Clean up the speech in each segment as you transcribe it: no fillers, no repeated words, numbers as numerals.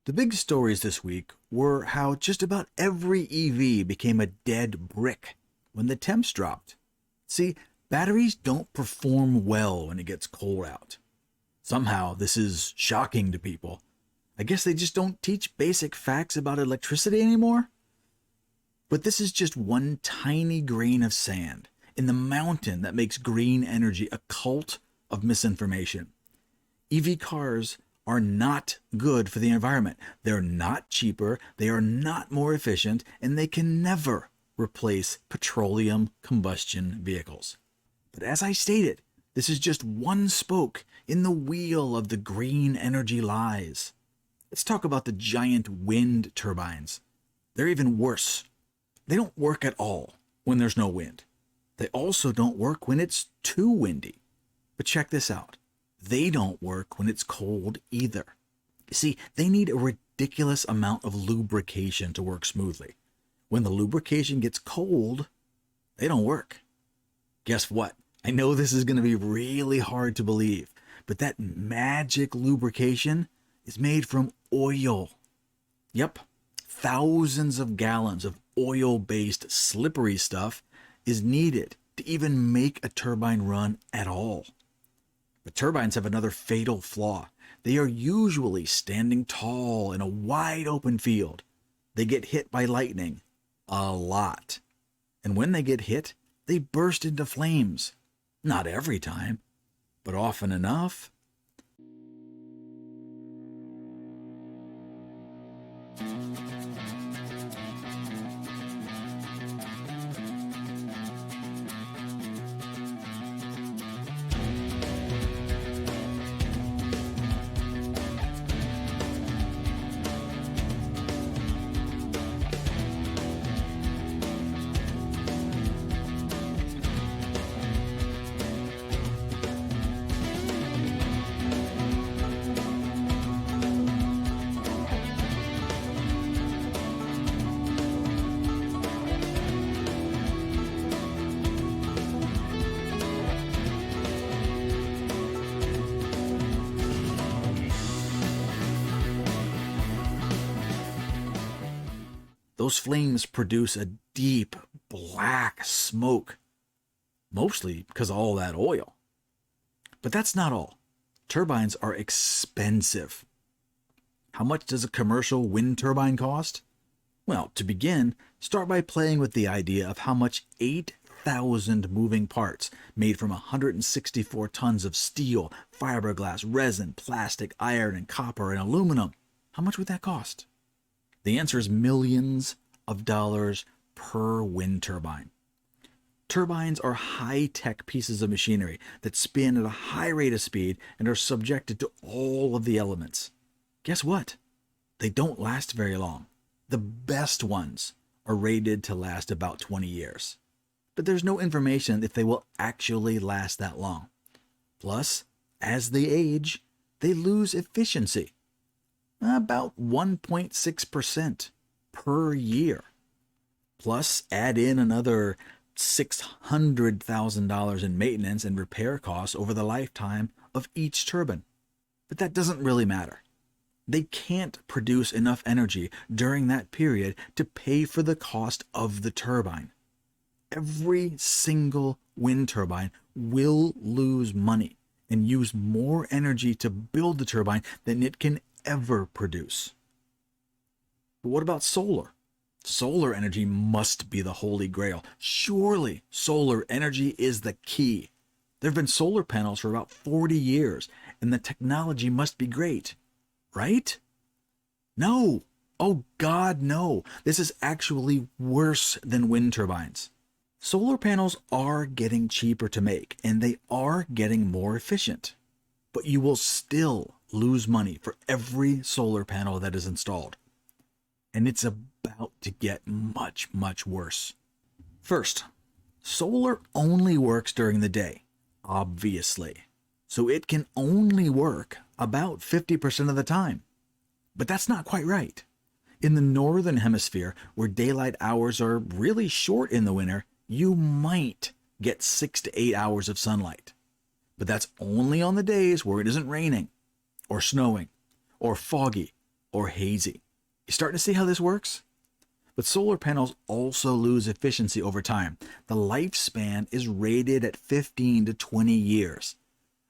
The big stories this week were how just about every EV became a dead brick when the temps dropped. See, batteries don't perform well when it gets cold out. Somehow, this is shocking to people. I guess they just don't teach basic facts about electricity anymore? But this is just one tiny grain of sand in the mountain that makes green energy a cult of misinformation. EV cars are not good for the environment. They're not cheaper, they are not more efficient, and they can never replace petroleum combustion vehicles. But as I stated, this is just one spoke in the wheel of the green energy lies. Let's talk about the giant wind turbines. They're even worse. They don't work at all when there's no wind. They also don't work when it's too windy. But check this out. They don't work when it's cold either. You see, they need a ridiculous amount of lubrication to work smoothly. When the lubrication gets cold, they don't work. Guess what? I know this is going to be really hard to believe, but that magic lubrication is made from oil. Yep, thousands of gallons of oil-based slippery stuff is needed to even make a turbine run at all. But turbines have another fatal flaw. They are usually standing tall in a wide open field. They get hit by lightning a lot. And when they get hit, they burst into flames. Not every time, but often enough. Those flames produce a deep black smoke, mostly because of all that oil. But that's not all. Turbines are expensive. How much does a commercial wind turbine cost? Well, to begin, start by playing with the idea of how much 8,000 moving parts made from 164 tons of steel, fiberglass, resin, plastic, iron, and copper, and aluminum. How much would that cost? The answer is millions of dollars per wind turbine. Turbines are high-tech pieces of machinery that spin at a high rate of speed and are subjected to all of the elements. Guess what? They don't last very long. The best ones are rated to last about 20 years. But there's no information if they will actually last that long. Plus, as they age, they lose efficiency. About 1.6% per year. Plus, add in another $600,000 in maintenance and repair costs over the lifetime of each turbine. But that doesn't really matter. They can't produce enough energy during that period to pay for the cost of the turbine. Every single wind turbine will lose money and use more energy to build the turbine than it can ever produce. But what about solar? Solar energy must be the holy grail. Surely solar energy is the key. There have been solar panels for about 40 years, and the technology must be great. Right? No. Oh God, no. This is actually worse than wind turbines. Solar panels are getting cheaper to make, and they are getting more efficient. But you will still lose money for every solar panel that is installed. And it's about to get much, much worse. First, solar only works during the day, obviously. So it can only work about 50% of the time. But that's not quite right. In the northern hemisphere, where daylight hours are really short in the winter, you might get 6 to 8 hours of sunlight. But that's only on the days where it isn't raining, or snowing, or foggy, or hazy. You starting to see how this works? But solar panels also lose efficiency over time. The lifespan is rated at 15 to 20 years.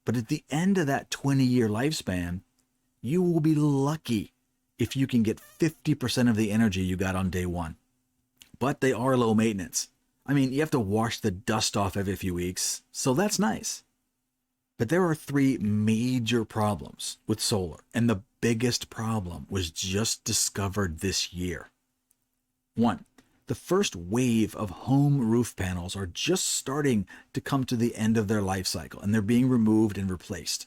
But at the end of that 20-year lifespan, you will be lucky if you can get 50% of the energy you got on day one. But they are low maintenance. I mean, you have to wash the dust off every few weeks, so that's nice. But there are three major problems with solar, and the biggest problem was just discovered this year. 1. The first wave of home roof panels are just starting to come to the end of their life cycle, and they're being removed and replaced.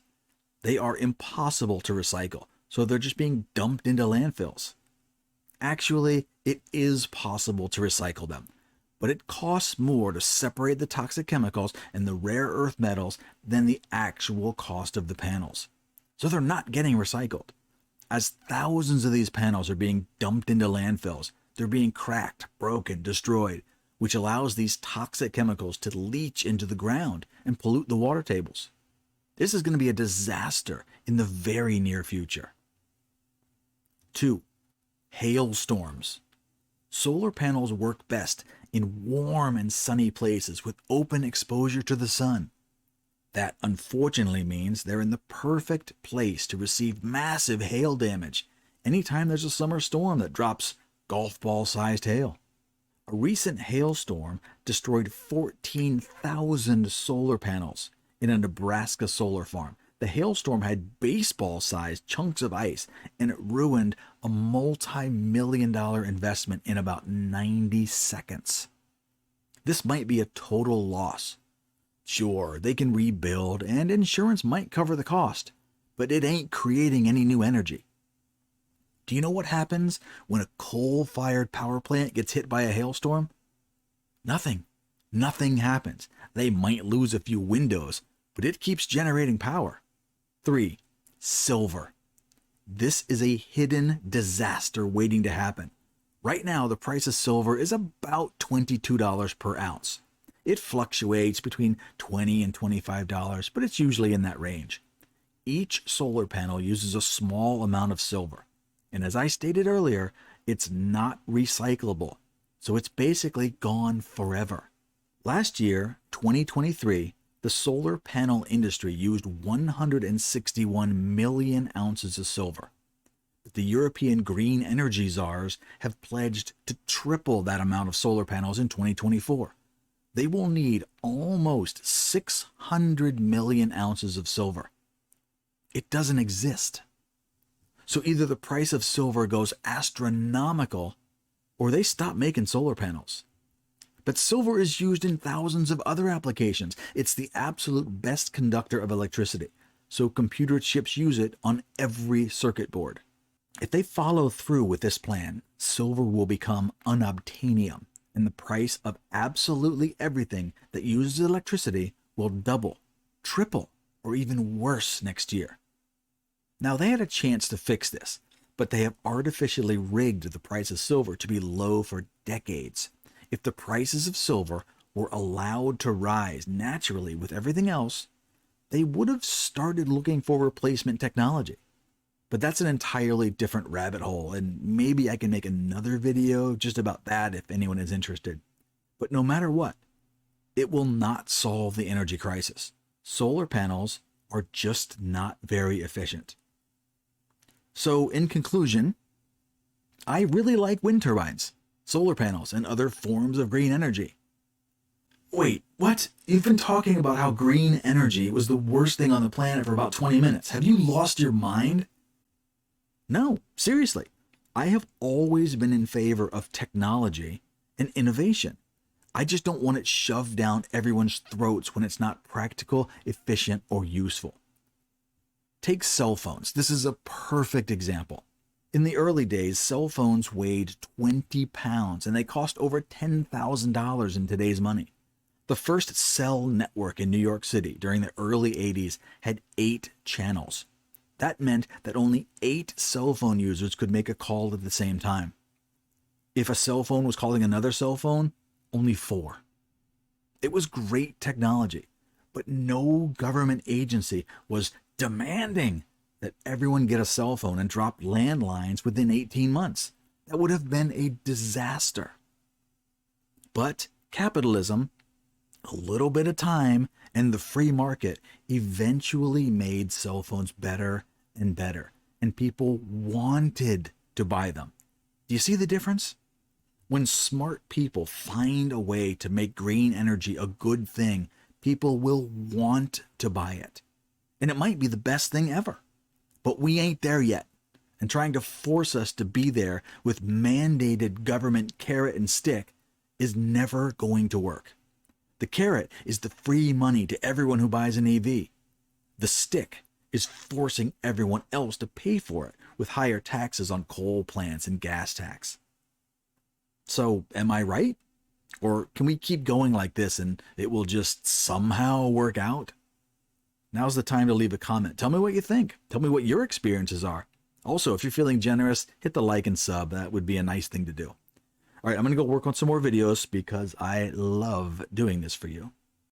They are impossible to recycle, so they're just being dumped into landfills. Actually, it is possible to recycle them, but it costs more to separate the toxic chemicals and the rare earth metals than the actual cost of the panels. So they're not getting recycled. As thousands of these panels are being dumped into landfills, they're being cracked, broken, destroyed, which allows these toxic chemicals to leach into the ground and pollute the water tables. This is going to be a disaster in the very near future. 2. Hailstorms. Solar panels work best in warm and sunny places with open exposure to the sun. That unfortunately means they're in the perfect place to receive massive hail damage anytime there's a summer storm that drops golf ball-sized hail. A recent hailstorm destroyed 14,000 solar panels in a Nebraska solar farm. The hailstorm had baseball-sized chunks of ice, and it ruined a multi-million-dollar investment in about 90 seconds. This might be a total loss. Sure, they can rebuild, and insurance might cover the cost, but it ain't creating any new energy. Do you know what happens when a coal-fired power plant gets hit by a hailstorm? Nothing. Nothing happens. They might lose a few windows, but it keeps generating power. 3. Silver. This is a hidden disaster waiting to happen. Right now, the price of silver is about $22 per ounce. It fluctuates between $20 and $25, but it's usually in that range. Each solar panel uses a small amount of silver. And as I stated earlier, it's not recyclable, so it's basically gone forever. Last year, 2023, the solar panel industry used 161 million ounces of silver. The European green energy czars have pledged to triple that amount of solar panels in 2024. They will need almost 600 million ounces of silver. It doesn't exist. So either the price of silver goes astronomical, or they stop making solar panels. But silver is used in thousands of other applications. It's the absolute best conductor of electricity, so computer chips use it on every circuit board. If they follow through with this plan, silver will become unobtainium, and the price of absolutely everything that uses electricity will double, triple, or even worse next year. Now, they had a chance to fix this, but they have artificially rigged the price of silver to be low for decades. If the prices of silver were allowed to rise naturally with everything else, they would have started looking for replacement technology. But that's an entirely different rabbit hole, and maybe I can make another video just about that if anyone is interested. But no matter what, it will not solve the energy crisis. Solar panels are just not very efficient. So in conclusion, I really like wind turbines, solar panels, and other forms of green energy. Wait, what? You've been talking about how green energy was the worst thing on the planet for about 20 minutes. Have you lost your mind? No, seriously. I have always been in favor of technology and innovation. I just don't want it shoved down everyone's throats when it's not practical, efficient, or useful. Take cell phones. This is a perfect example. In the early days, cell phones weighed 20 pounds and they cost over $10,000 in today's money. The first cell network in New York City during the early 80s had 8 channels. That meant that only 8 cell phone users could make a call at the same time. If a cell phone was calling another cell phone, only 4. It was great technology, but no government agency was demanding that everyone get a cell phone and drop landlines within 18 months. That would have been a disaster. But capitalism, a little bit of time, and the free market eventually made cell phones better and better, and people wanted to buy them. Do you see the difference? When smart people find a way to make green energy a good thing, people will want to buy it. And it might be the best thing ever. But we ain't there yet. And trying to force us to be there with mandated government carrot and stick is never going to work. The carrot is the free money to everyone who buys an EV. The stick is forcing everyone else to pay for it with higher taxes on coal plants and gas tax. So, am I right? Or can we keep going like this and it will just somehow work out? Now's the time to leave a comment. Tell me what you think. Tell me what your experiences are. Also, if you're feeling generous, hit the like and sub. That would be a nice thing to do. All right, I'm going to go work on some more videos because I love doing this for you.